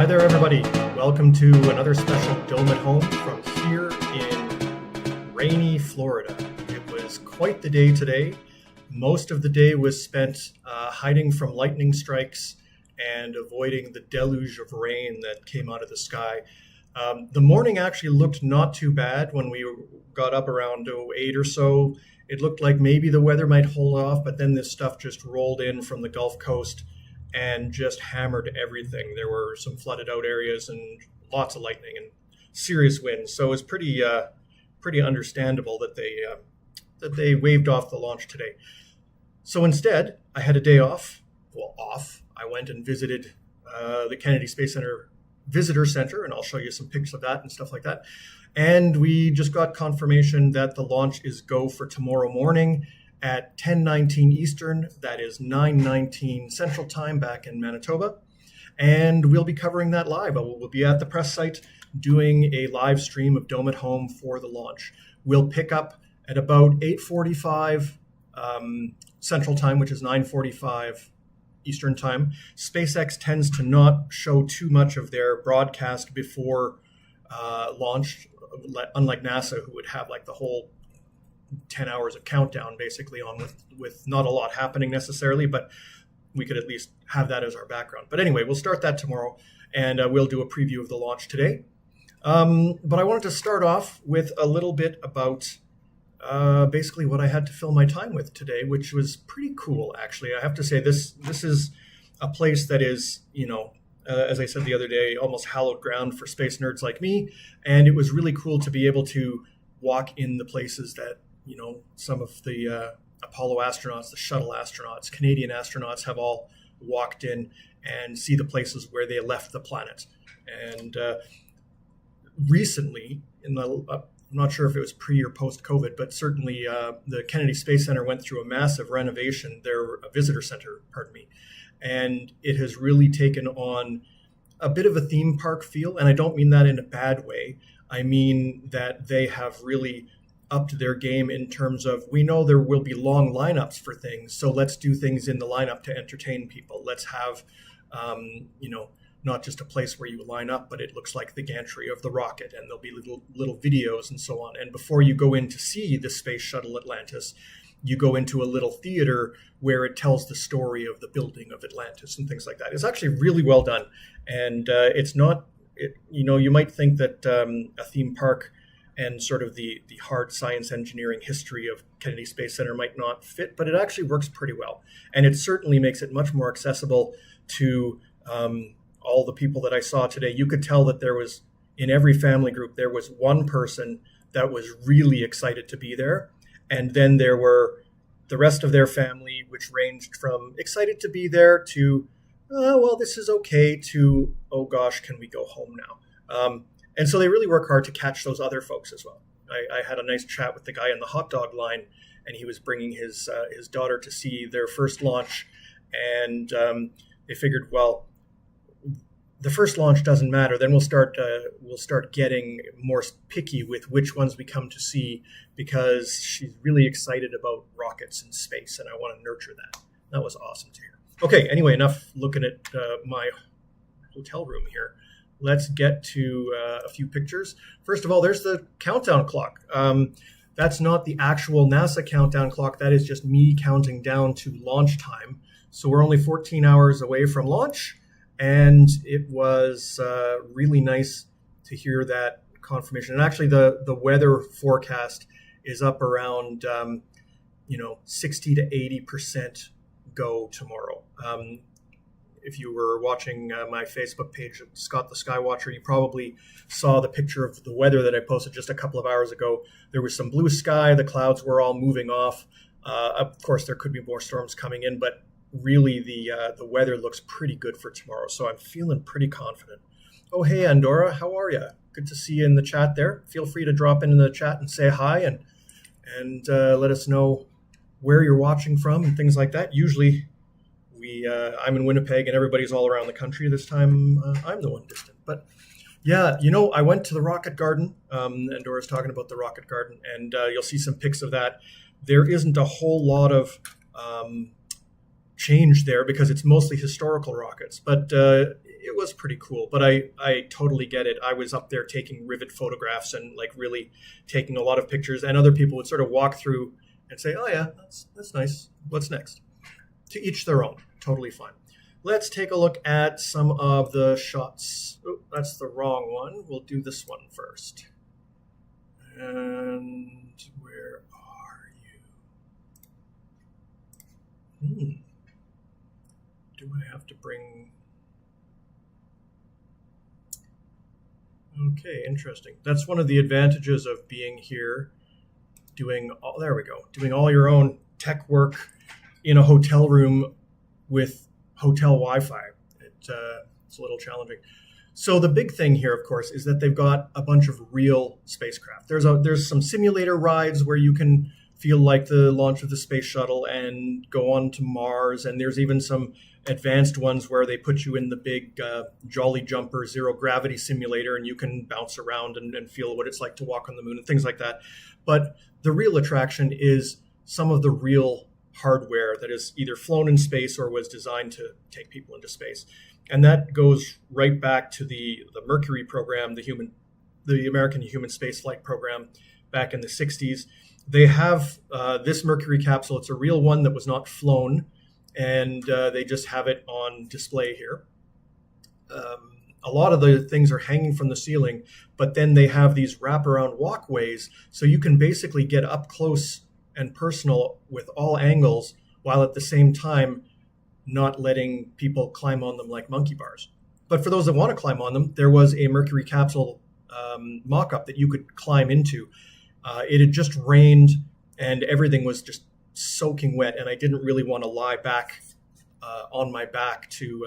Hi there, everybody. Welcome to another special Dome at Home from here in rainy Florida. It was quite the day today. Most of the day was spent hiding from lightning strikes and avoiding the deluge of rain that came out of the sky. The morning actually looked not too bad when we got up around 8 or so. It looked like maybe the weather might hold off, but then this stuff just rolled in from the Gulf Coast and just hammered everything. There were some flooded out areas and lots of lightning and serious winds. So it was pretty understandable that they waved off the launch today. So instead, I had a day off. I went and visited the Kennedy Space Center visitor center, and I'll show you some pics of that and stuff like that. And we just got confirmation that the launch is go for tomorrow morning at 10:19 Eastern. That is 9:19 Central Time back in Manitoba. And we'll be covering that live. We'll be at the press site doing a live stream of Dome at Home for the launch. We'll pick up at about 8:45 Central Time, which is 9:45 Eastern Time. SpaceX tends to not show too much of their broadcast before launch, unlike NASA, who would have like the whole 10 hours of countdown basically on with not a lot happening necessarily, but we could at least have that as our background. But anyway, we'll start that tomorrow, and we'll do a preview of the launch today. But I wanted to start off with a little bit about basically what I had to fill my time with today, which was pretty cool, actually. I have to say, this is a place that is, as I said the other day, almost hallowed ground for space nerds like me. And it was really cool to be able to walk in the places that, some of the Apollo astronauts, the shuttle astronauts, Canadian astronauts have all walked in and see the places where they left the planet. And recently, I'm not sure if it was pre or post COVID, but certainly the Kennedy Space Center went through a massive renovation, their visitor center, pardon me. And it has really taken on a bit of a theme park feel. And I don't mean that in a bad way. I mean that they have really upped their game in terms of, we know there will be long lineups for things, so let's do things in the lineup to entertain people. Let's have, not just a place where you line up, but it looks like the gantry of the rocket, and there'll be little videos and so on. And before you go in to see the space shuttle Atlantis, you go into a little theater where it tells the story of the building of Atlantis and things like that. It's actually really well done. And it's not, you might think that a theme park and sort of the hard science engineering history of Kennedy Space Center might not fit, but it actually works pretty well. And it certainly makes it much more accessible to all the people that I saw today. You could tell that there was, in every family group, there was one person that was really excited to be there. And then there were the rest of their family, which ranged from excited to be there to, well, this is okay, to, oh gosh, can we go home now? And so they really work hard to catch those other folks as well. I had a nice chat with the guy in the hot dog line, and he was bringing his daughter to see their first launch. And they figured, well, the first launch doesn't matter. Then we'll start getting more picky with which ones we come to see, because she's really excited about rockets in space, and I want to nurture that. That was awesome to hear. Okay, anyway, enough looking at my hotel room here. Let's get to a few pictures. First of all, there's the countdown clock. That's not the actual NASA countdown clock. That is just me counting down to launch time. So we're only 14 hours away from launch. And it was really nice to hear that confirmation. And actually, the weather forecast is up around 60 to 80% go tomorrow. If you were watching my Facebook page, Scott the Skywatcher, you probably saw the picture of the weather that I posted just a couple of hours ago. There was some blue sky. The clouds were all moving off. Of course, there could be more storms coming in, but really the weather looks pretty good for tomorrow. So I'm feeling pretty confident. Oh, hey, Andorra, how are you? Good to see you in the chat there. Feel free to drop into the chat and say hi and let us know where you're watching from and things like that. Usually I'm in Winnipeg and everybody's all around the country. This time I'm the one distant. But yeah, I went to the Rocket Garden. Andorra's talking about the Rocket Garden, and you'll see some pics of that. There isn't a whole lot of change there because it's mostly historical rockets, but it was pretty cool. But I totally get it. I was up there taking rivet photographs and like really taking a lot of pictures, and other people would sort of walk through and say, oh yeah, that's nice. What's next? To each their own. Totally fine. Let's take a look at some of the shots. Oh, that's the wrong one. We'll do this one first. And where are you? Do I have to bring... Okay, interesting. That's one of the advantages of being here, doing all your own tech work in a hotel room with hotel Wi-Fi. It's a little challenging. So the big thing here, of course, is that they've got a bunch of real spacecraft. There's some simulator rides where you can feel like the launch of the space shuttle and go on to Mars, and there's even some advanced ones where they put you in the big Jolly Jumper zero gravity simulator, and you can bounce around and feel what it's like to walk on the moon and things like that. But the real attraction is some of the real hardware that is either flown in space or was designed to take people into space. And that goes right back to the Mercury program, the American Human Spaceflight program back in the 60s. They have this Mercury capsule. It's a real one that was not flown, and they just have it on display here. A lot of the things are hanging from the ceiling, but then they have these wraparound walkways, so you can basically get up close and personal with all angles, while at the same time not letting people climb on them like monkey bars. But for those that want to climb on them, there was a Mercury capsule mock-up that you could climb into. It had just rained and everything was just soaking wet, and I didn't really want to lie back on my back to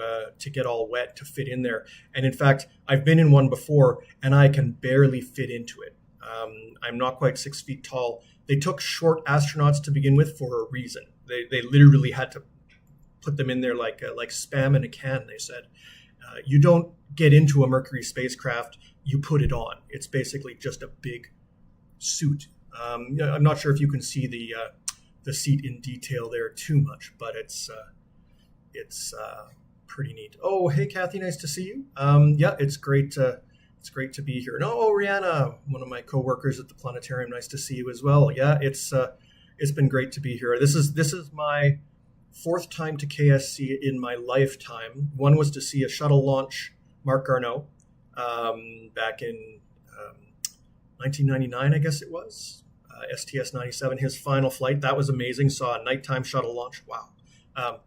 get all wet to fit in there. And in fact, I've been in one before and I can barely fit into it. I'm not quite 6 feet tall. They took short astronauts to begin with for a reason. They literally had to put them in there like Spam in a can, they said. You don't get into a Mercury spacecraft, you put it on. It's basically just a big suit. I'm not sure if you can see the seat in detail there too much, but it's pretty neat. Oh, hey Kathy, nice to see you. Yeah, it's great to be here. No, Rihanna, one of my coworkers at the planetarium, nice to see you as well. Yeah, it's been great to be here. This is my fourth time to KSC in my lifetime. One was to see a shuttle launch, Marc Garneau, back in 1999, I guess it was. STS-97, his final flight. That was amazing. Saw a nighttime shuttle launch. Wow.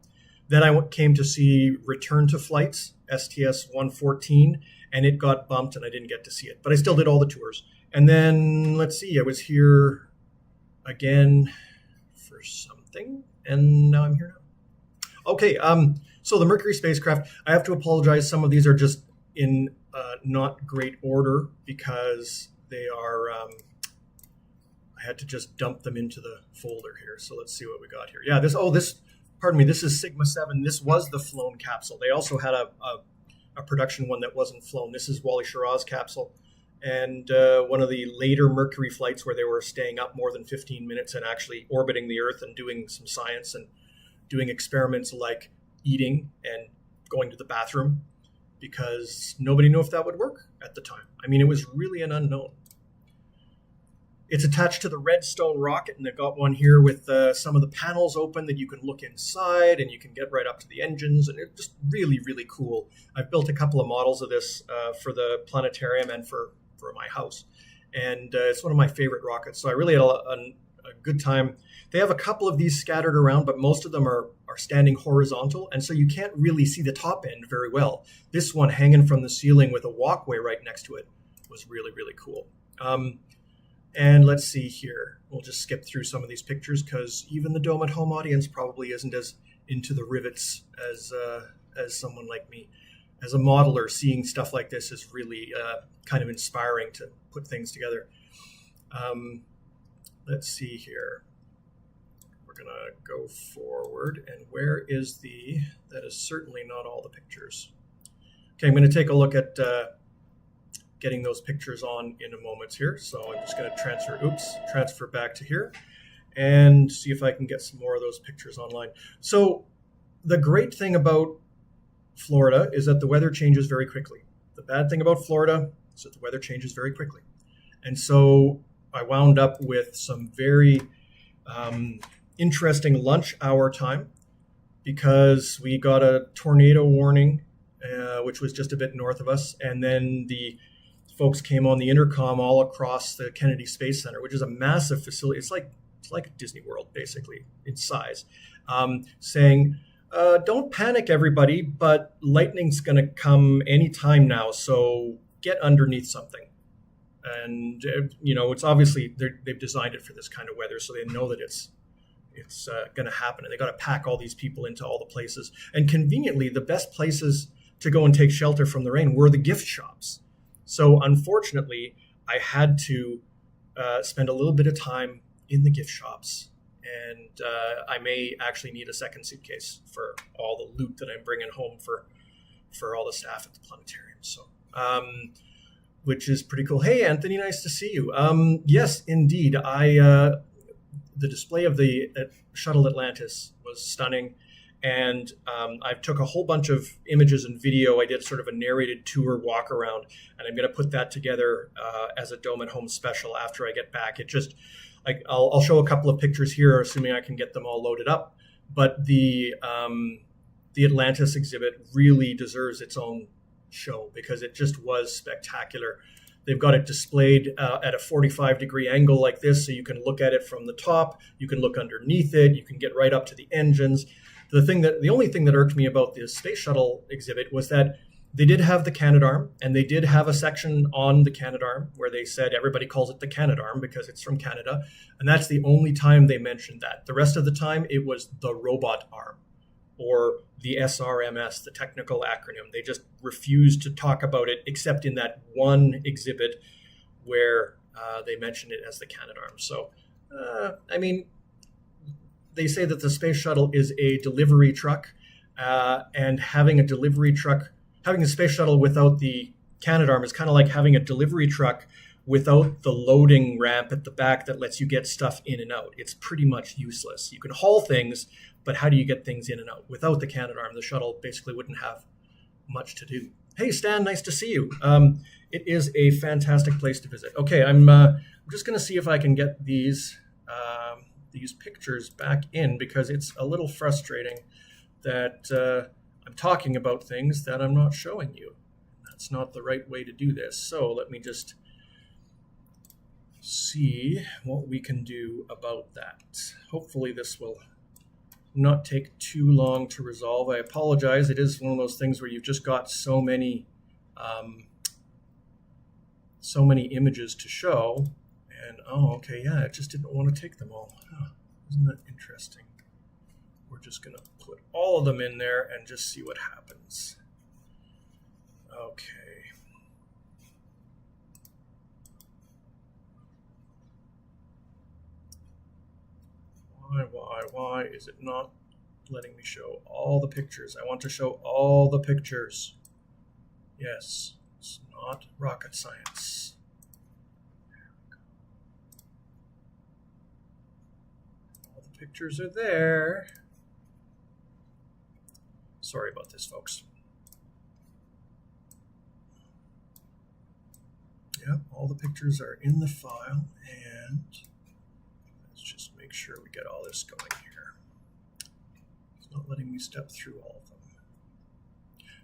Then I came to see Return to Flights, STS-114, and it got bumped and I didn't get to see it. But I still did all the tours. And then, let's see, I was here again for something, and now I'm here now. Okay, so the Mercury spacecraft, I have to apologize. Some of these are just in not great order because they are... I had to just dump them into the folder here. So let's see what we got here. Yeah, this is Sigma 7. This was the flown capsule. They also had a production one that wasn't flown. This is Wally Schirra's capsule. And one of the later Mercury flights where they were staying up more than 15 minutes and actually orbiting the Earth and doing some science and doing experiments like eating and going to the bathroom, because nobody knew if that would work at the time. I mean, it was really an unknown. It's attached to the Redstone rocket, and they've got one here with some of the panels open that you can look inside, and you can get right up to the engines, and it's just really, really cool. I've built a couple of models of this for the planetarium and for my house, and it's one of my favorite rockets, so I really had a good time. They have a couple of these scattered around, but most of them are standing horizontal, and so you can't really see the top end very well. This one hanging from the ceiling with a walkway right next to it was really, really cool. And let's see here. We'll just skip through some of these pictures because even the Dome at Home audience probably isn't as into the rivets as someone like me. As a modeler, seeing stuff like this is really kind of inspiring to put things together. Let's see here. We're going to go forward. And where is that is certainly not all the pictures. Okay, I'm going to take a look at getting those pictures on in a moment here. So I'm just going to transfer back to here and see if I can get some more of those pictures online. So the great thing about Florida is that the weather changes very quickly. The bad thing about Florida is that the weather changes very quickly. And so I wound up with some very interesting lunch hour time because we got a tornado warning, which was just a bit north of us. And then the folks came on the intercom all across the Kennedy Space Center, which is a massive facility. It's like Disney World, basically, in size, saying, don't panic, everybody, but lightning's going to come anytime now, so get underneath something. And, it's obviously, they've designed it for this kind of weather, so they know that it's going to happen. And they got to pack all these people into all the places. And conveniently, the best places to go and take shelter from the rain were the gift shops. So unfortunately, I had to spend a little bit of time in the gift shops, and I may actually need a second suitcase for all the loot that I'm bringing home for all the staff at the planetarium. So, which is pretty cool. Hey, Anthony, nice to see you. Yes, indeed. The display of the shuttle Atlantis was stunning. And I took a whole bunch of images and video. I did sort of a narrated tour walk around, and I'm going to put that together as a Dome at Home special after I get back. It just, like, I'll show a couple of pictures here, assuming I can get them all loaded up. But the Atlantis exhibit really deserves its own show because it just was spectacular. They've got it displayed at a 45-degree angle like this, so you can look at it from the top, you can look underneath it, you can get right up to the engines. The only thing that irked me about the space shuttle exhibit was that they did have the Canadarm, and they did have a section on the Canadarm where they said everybody calls it the Canadarm because it's from Canada, and that's the only time they mentioned that. The rest of the time, it was the robot arm, or the SRMS, the technical acronym. They just refused to talk about it except in that one exhibit where they mentioned it as the Canadarm. So, I mean, they say that the space shuttle is a delivery truck, and having a space shuttle without the Canadarm is kind of like having a delivery truck without the loading ramp at the back that lets you get stuff in and out. It's pretty much useless. You can haul things, but how do you get things in and out? Without the Canadarm, the shuttle basically wouldn't have much to do. Hey, Stan, nice to see you. It is a fantastic place to visit. Okay, I'm just going to see if I can get these pictures back in, because it's a little frustrating that I'm talking about things that I'm not showing you. That's not the right way to do this. So let me just see what we can do about that. Hopefully this will not take too long to resolve. I apologize. It is one of those things where you've just got so many images to show. And, oh, okay, yeah, it just didn't want to take them all. Huh, isn't that interesting? We're just going to put all of them in there and just see what happens. Okay. Why is it not letting me show all the pictures? I want to show all the pictures. Yes, it's not rocket science. All the pictures are there. Sorry about this, folks. Yep, all the pictures are in the file, and let's just make sure we get all this going here. It's not letting me step through all of them.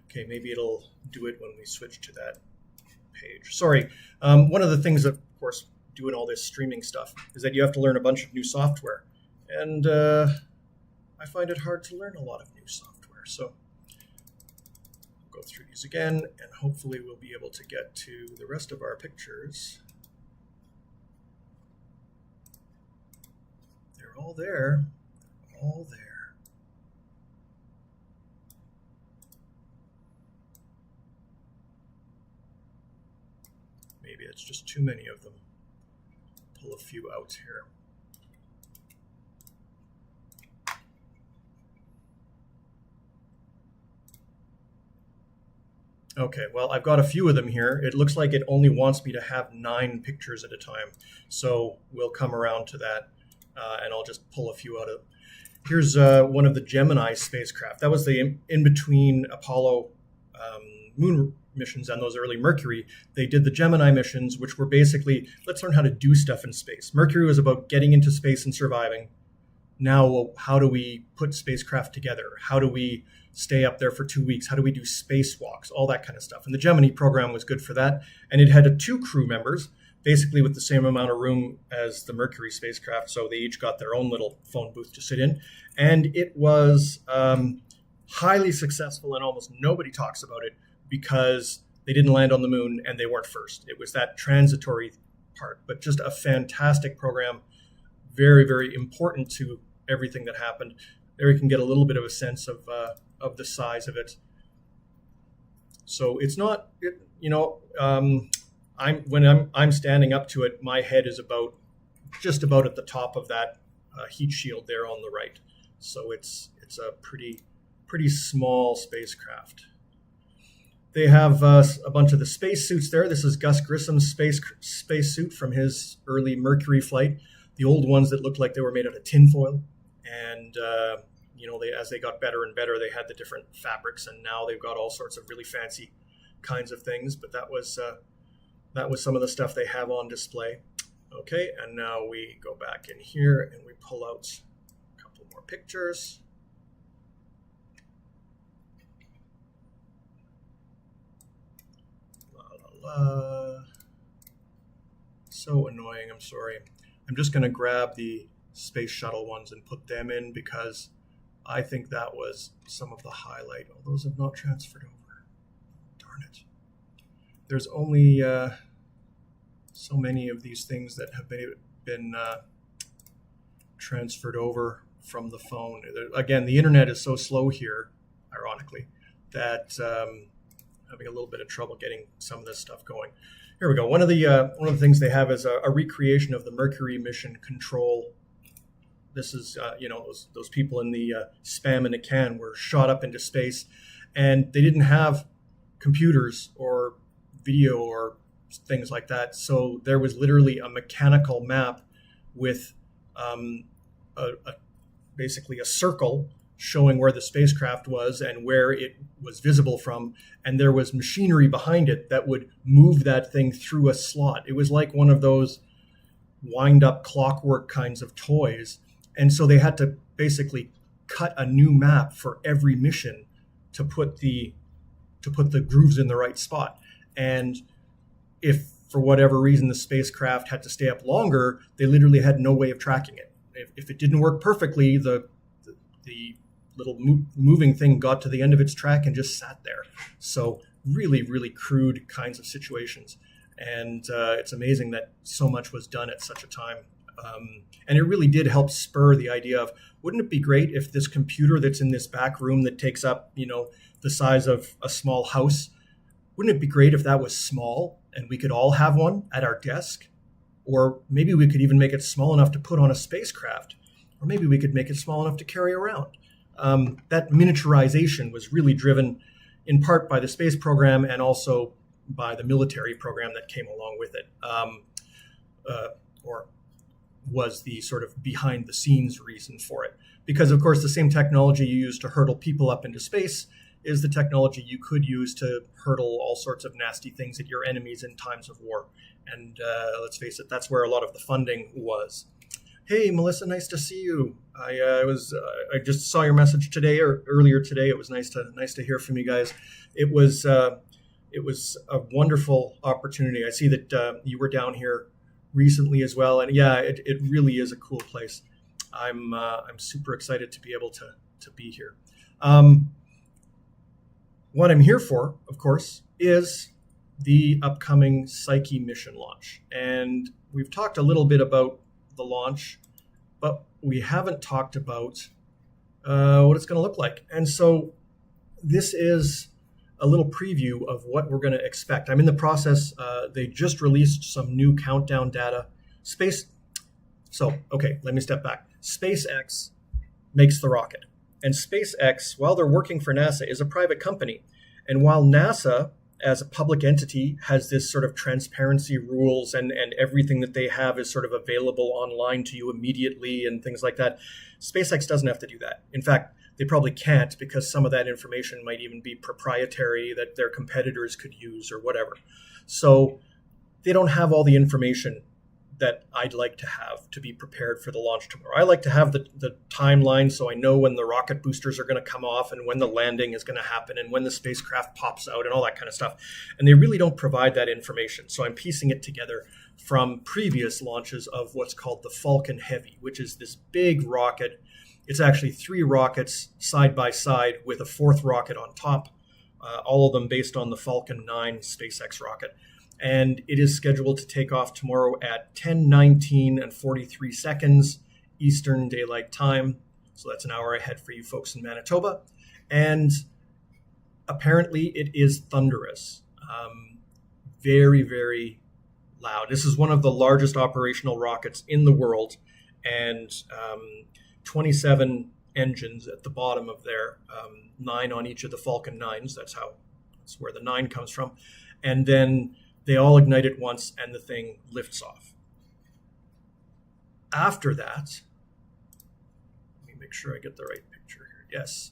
Okay, maybe it'll do it when we switch to that page. Sorry, one of the things, of course, doing all this streaming stuff is that you have to learn a bunch of new software. And I find it hard to learn a lot of new software. So we'll go through these again, and hopefully we'll be able to get to the rest of our pictures. They're all there. They're all there. Maybe it's just too many of them. Pull a few out here. Okay, well, I've got a few of them here. It looks like it only wants me to have 9 pictures at a time. So we'll come around to that, and I'll just pull a few out of. Here's one of the Gemini spacecraft. That was the in-between Apollo moon missions and those early Mercury. They did the Gemini missions, which were basically, let's learn how to do stuff in space. Mercury was about getting into space and surviving. Now, how do we put spacecraft together? How do we stay up there for 2 weeks? How do we do spacewalks? All that kind of stuff. And the Gemini program was good for that. And it had 2 crew members, basically with the same amount of room as the Mercury spacecraft. So they each got their own little phone booth to sit in. And it was highly successful, and almost nobody talks about it because they didn't land on the moon and they weren't first. It was that transitory part, but just a fantastic program. Very, very important to everything that happened. There you can get a little bit of a sense of the size of it. So it's not, I'm standing up to it, my head is just about at the top of that heat shield there on the right. So it's a pretty small spacecraft. They have a bunch of the spacesuits there. This is Gus Grissom's spacesuit from his early Mercury flight. The old ones that looked like they were made out of tinfoil. And, as they got better and better, they had the different fabrics. And now they've got all sorts of really fancy kinds of things. But that was some of the stuff they have on display. Okay, and now we go back in here and we pull out a couple more pictures. So annoying, I'm sorry. I'm just going to grab the space shuttle ones and put them in because I think that was some of the highlight. Oh, those have not transferred over. Darn it. There's only so many of these things that have been transferred over from the phone. Again, the internet is so slow here, ironically, that having a little bit of trouble getting some of this stuff going. Here we go. One of the things they have is a recreation of the Mercury mission control. This is those people in the spam in a can were shot up into space, and they didn't have computers or video or things like that. So there was literally a mechanical map with basically a circle showing where the spacecraft was and where it was visible from. And there was machinery behind it that would move that thing through a slot. It was like one of those wind up clockwork kinds of toys. And so they had to basically cut a new map for every mission to put the grooves in the right spot. And if for whatever reason the spacecraft had to stay up longer, they literally had no way of tracking it. If it didn't work perfectly, the little moving thing got to the end of its track and just sat there. So really, really crude kinds of situations. And it's amazing that so much was done at such a time. And it really did help spur the idea of, wouldn't it be great if this computer that's in this back room that takes up, the size of a small house, wouldn't it be great if that was small and we could all have one at our desk? Or maybe we could even make it small enough to put on a spacecraft. Or maybe we could make it small enough to carry around. That miniaturization was really driven in part by the space program and also by the military program that came along with it, or was the sort of behind the scenes reason for it. Because of course the same technology you use to hurtle people up into space is the technology you could use to hurtle all sorts of nasty things at your enemies in times of war. And let's face it, that's where a lot of the funding was. Hey, Melissa, nice to see you. I just saw your message today or earlier today. It was nice to hear from you guys. It was a wonderful opportunity. I see that you were down here recently as well, and yeah, it really is a cool place. I'm super excited to be able to be here. What I'm here for, of course, is the upcoming Psyche mission launch, and we've talked a little bit about the launch, but we haven't talked about what it's going to look like. And so this is a little preview of what we're going to expect. I'm in the process. They just released some new countdown data. Let me step back. SpaceX makes the rocket. And SpaceX, while they're working for NASA, is a private company. And while NASA, as a public entity, has this sort of transparency rules and everything that they have is sort of available online to you immediately and things like that, SpaceX doesn't have to do that. In fact, they probably can't, because some of that information might even be proprietary that their competitors could use or whatever. So they don't have all the information that I'd like to have to be prepared for the launch tomorrow. I like to have the timeline so I know when the rocket boosters are going to come off and when the landing is going to happen and when the spacecraft pops out and all that kind of stuff. And they really don't provide that information. So I'm piecing it together from previous launches of what's called the Falcon Heavy, which is this big rocket. It's actually 3 rockets side by side with a 4th rocket on top, all of them based on the Falcon 9 SpaceX rocket. And it is scheduled to take off tomorrow at 10:19 and 43 seconds Eastern Daylight Time. So that's an hour ahead for you folks in Manitoba. And apparently it is thunderous, very, very loud. This is one of the largest operational rockets in the world, and 27 engines at the bottom of there, 9 on each of the Falcon 9s. That's where the 9 comes from. And then they all ignite at once and the thing lifts off. After that, let me make sure I get the right picture here. Yes.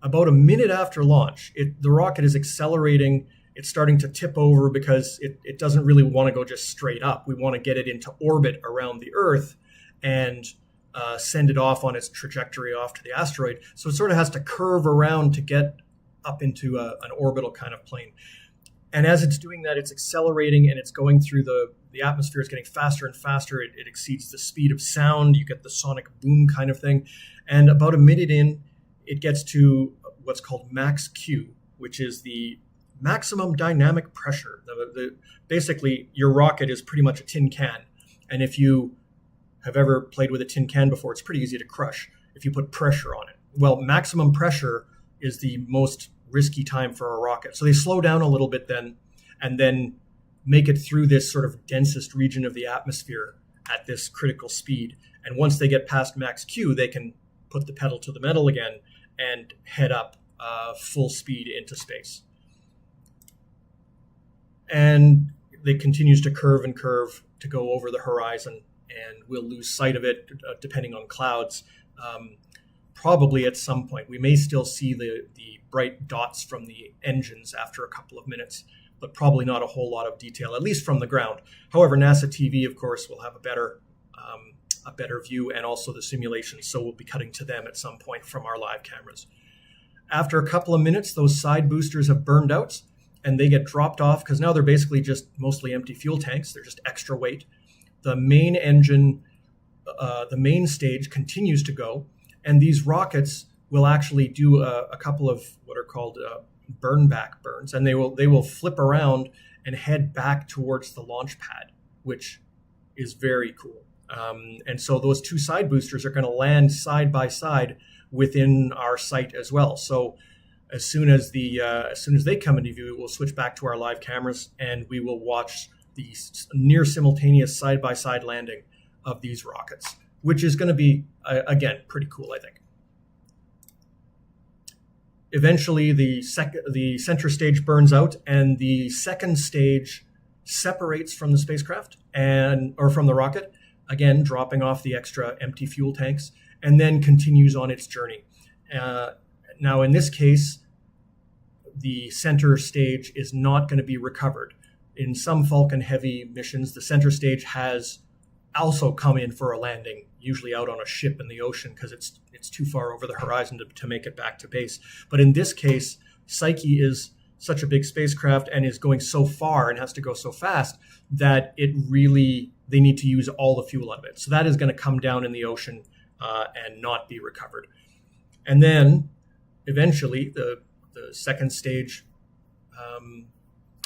About a minute after launch, the rocket is accelerating. It's starting to tip over because it doesn't really want to go just straight up. We want to get it into orbit around the Earth and send it off on its trajectory off to the asteroid. So it sort of has to curve around to get up into an orbital kind of plane. And as it's doing that, it's accelerating and it's going through the atmosphere. It's getting faster and faster. It exceeds the speed of sound. You get the sonic boom kind of thing. And about a minute in, it gets to what's called max Q, which is the maximum dynamic pressure. Basically, your rocket is pretty much a tin can. And if you have ever played with a tin can before, it's pretty easy to crush if you put pressure on it. Well, maximum pressure is the most risky time for a rocket. So they slow down a little bit then, and then make it through this sort of densest region of the atmosphere at this critical speed. And once they get past max Q, they can put the pedal to the metal again and head up full speed into space. And it continues to curve and curve to go over the horizon, and we'll lose sight of it depending on clouds. Probably at some point. We may still see the bright dots from the engines after a couple of minutes, but probably not a whole lot of detail, at least from the ground. However, NASA TV, of course, will have a better view, and also the simulations, so we'll be cutting to them at some point from our live cameras. After a couple of minutes, those side boosters have burned out, and they get dropped off because now they're basically just mostly empty fuel tanks. They're just extra weight. The main engine, the main stage continues to go, and these rockets will actually do a couple of what are called burn back burns, and they will flip around and head back towards the launch pad, which is very cool. And so those two side boosters are going to land side by side within our site as well. So as soon as they come into view, we'll switch back to our live cameras and we will watch the near simultaneous side by side landing of these rockets, which is going to be again pretty cool, I think. Eventually, the center stage burns out, and the second stage separates from the spacecraft or from the rocket, again dropping off the extra empty fuel tanks, and then continues on its journey. Now, in this case, the center stage is not going to be recovered. In some Falcon Heavy missions, the center stage has also come in for a landing, usually out on a ship in the ocean because it's too far over the horizon to make it back to base. But in this case, Psyche is such a big spacecraft and is going so far and has to go so fast that they need to use all the fuel out of it. So that is going to come down in the ocean and not be recovered. And then eventually the second stage,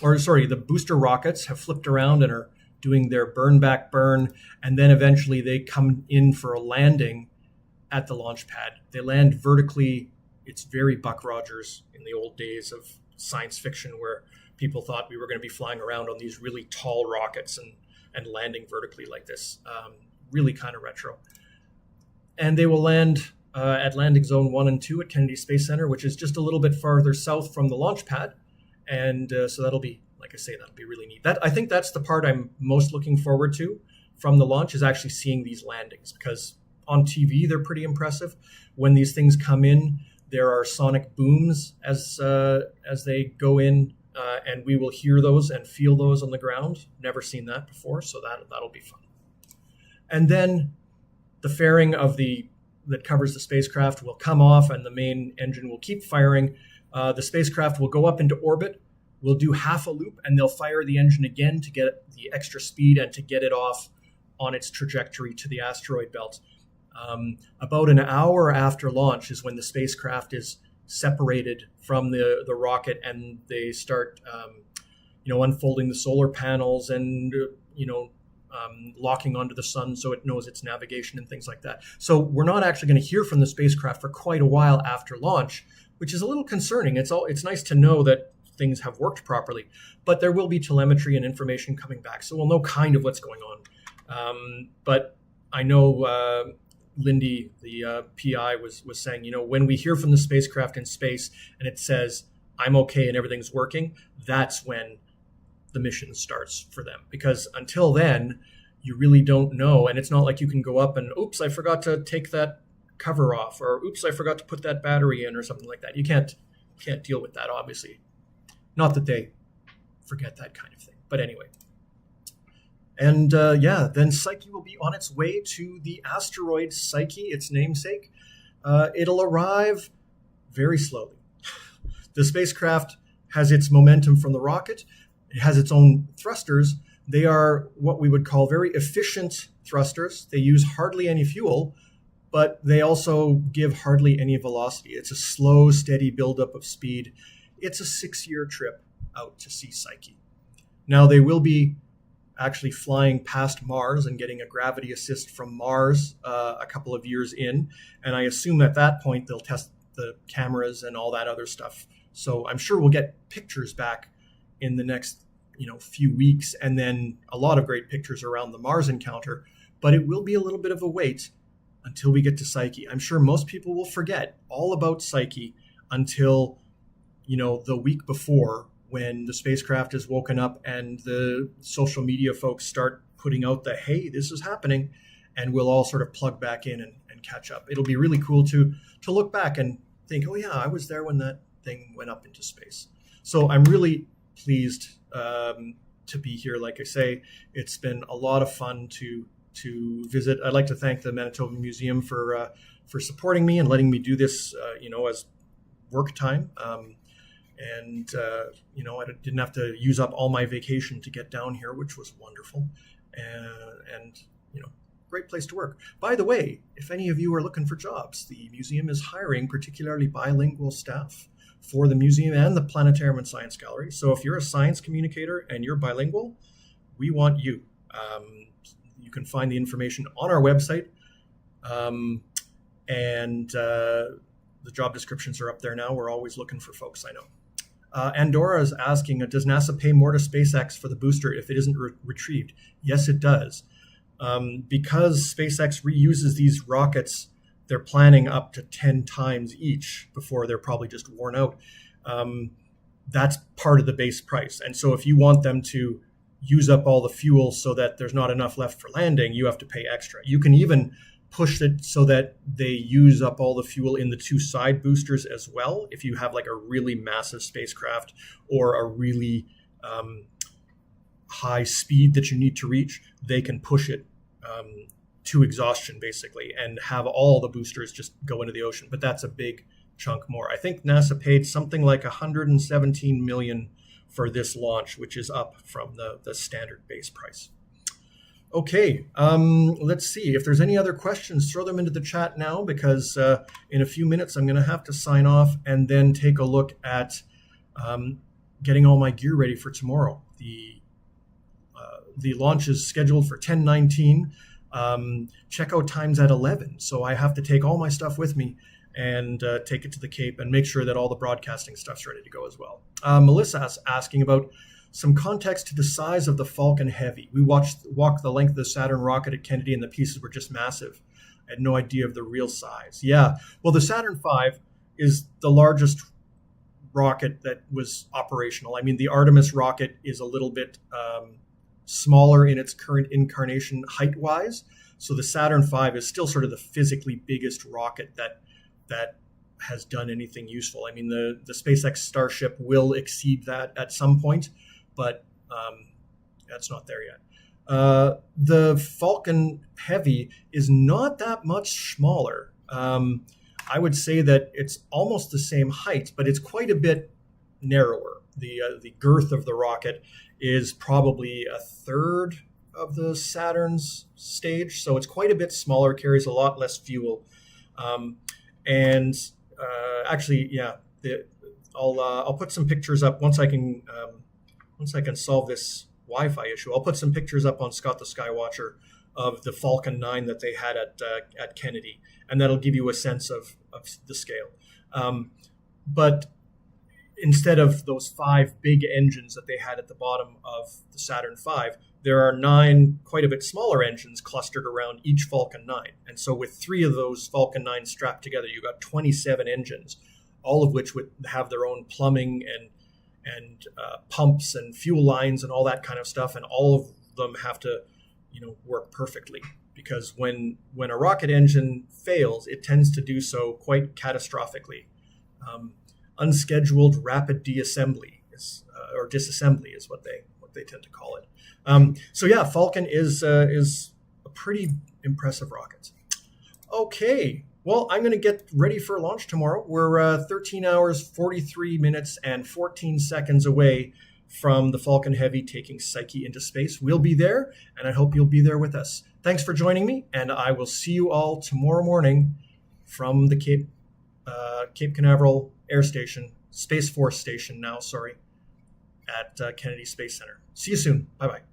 the booster rockets have flipped around and are doing their burn, and then eventually they come in for a landing at the launch pad. They land vertically. It's very Buck Rogers in the old days of science fiction where people thought we were going to be flying around on these really tall rockets and landing vertically like this. Really kind of retro. And they will land at landing zone 1 and 2 at Kennedy Space Center, which is just a little bit farther south from the launch pad. And so that'll be, like I say, that'll be really neat. I think that's the part I'm most looking forward to from the launch, is actually seeing these landings, because on TV they're pretty impressive. When these things come in, there are sonic booms as they go in, and we will hear those and feel those on the ground. Never seen that before, so that'll be fun. And then the fairing that covers the spacecraft will come off, and the main engine will keep firing. The spacecraft will go up into orbit. We'll do half a loop, and they'll fire the engine again to get the extra speed and to get it off on its trajectory to the asteroid belt. About an hour after launch is when the spacecraft is separated from the rocket, and they start unfolding the solar panels and locking onto the sun so it knows its navigation and things like that. So we're not actually going to hear from the spacecraft for quite a while after launch, which is a little concerning. It's nice to know that things have worked properly, but there will be telemetry and information coming back, so we'll know kind of what's going on. But I know Lindy, the PI, was saying, when we hear from the spacecraft in space and it says, I'm okay and everything's working, that's when the mission starts for them. Because until then, you really don't know. And it's not like you can go up and, oops, I forgot to take that cover off, or oops, I forgot to put that battery in, or something like that. You can't deal with that, obviously. Not that they forget that kind of thing. But anyway. And then Psyche will be on its way to the asteroid Psyche, its namesake. It'll arrive very slowly. The spacecraft has its momentum from the rocket. It has its own thrusters. They are what we would call very efficient thrusters. They use hardly any fuel, but they also give hardly any velocity. It's a slow, steady buildup of speed. It's a 6-year trip out to see Psyche. Now, they will be actually flying past Mars and getting a gravity assist from Mars a couple of years in. And I assume at that point, they'll test the cameras and all that other stuff. So I'm sure we'll get pictures back in the next few weeks, and then a lot of great pictures around the Mars encounter. But it will be a little bit of a wait until we get to Psyche. I'm sure most people will forget all about Psyche until the week before, when the spacecraft is woken up and the social media folks start putting out the, hey, this is happening, and we'll all sort of plug back in and catch up. It'll be really cool to look back and think, oh yeah, I was there when that thing went up into space. So I'm really pleased to be here. Like I say, it's been a lot of fun to visit. I'd like to thank the Manitoba Museum for supporting me and letting me do this, as work time. I didn't have to use up all my vacation to get down here, which was wonderful. And great place to work. By the way, if any of you are looking for jobs, the museum is hiring particularly bilingual staff for the museum and the planetarium and science gallery. So if you're a science communicator and you're bilingual, we want you. You can find the information on our website. The job descriptions are up there now. We're always looking for folks, I know. Andorra is asking, does NASA pay more to SpaceX for the booster if it isn't retrieved? Yes, it does. Because SpaceX reuses these rockets, they're planning up to 10 times each before they're probably just worn out. That's part of the base price. And so if you want them to use up all the fuel so that there's not enough left for landing, you have to pay extra. You can even push it so that they use up all the fuel in the 2 side boosters as well. If you have like a really massive spacecraft or a really high speed that you need to reach, they can push it to exhaustion basically and have all the boosters just go into the ocean. But that's a big chunk more. I think NASA paid something like $117 million for this launch, which is up from the standard base price. Okay, let's see. If there's any other questions, throw them into the chat now, because in a few minutes I'm going to have to sign off and then take a look at getting all my gear ready for tomorrow. The launch is scheduled for 10:19. Checkout time's at 11, so I have to take all my stuff with me and take it to the Cape and make sure that all the broadcasting stuff's ready to go as well. Melissa's asking about some context to the size of the Falcon Heavy. We walked the length of the Saturn rocket at Kennedy, and the pieces were just massive. I had no idea of the real size. Yeah, well, the Saturn V is the largest rocket that was operational. I mean, the Artemis rocket is a little bit smaller in its current incarnation height-wise. So the Saturn V is still sort of the physically biggest rocket that has done anything useful. I mean, the SpaceX Starship will exceed that at some point, but that's not there yet. The Falcon Heavy is not that much smaller. I would say that it's almost the same height, but it's quite a bit narrower. The girth of the rocket is probably a third of the Saturn's stage, so it's quite a bit smaller, carries a lot less fuel. I'll put some pictures up once I can solve this Wi-Fi issue. I'll put some pictures up on Scott the Skywatcher of the Falcon 9 that they had at Kennedy, and that'll give you a sense of the scale. But instead of those 5 big engines that they had at the bottom of the Saturn V, there are 9 quite a bit smaller engines clustered around each Falcon 9. And so with 3 of those Falcon 9 strapped together, you got 27 engines, all of which would have their own plumbing and pumps and fuel lines and all that kind of stuff. And all of them have to, work perfectly, because when a rocket engine fails, it tends to do so quite catastrophically. Unscheduled rapid deassembly or disassembly is what they tend to call it. So yeah, Falcon is a pretty impressive rocket. Okay, well, I'm going to get ready for launch tomorrow. We're 13 hours, 43 minutes, and 14 seconds away from the Falcon Heavy taking Psyche into space. We'll be there, and I hope you'll be there with us. Thanks for joining me, and I will see you all tomorrow morning from the Cape Canaveral Air Station, Space Force Station now, at Kennedy Space Center. See you soon. Bye-bye.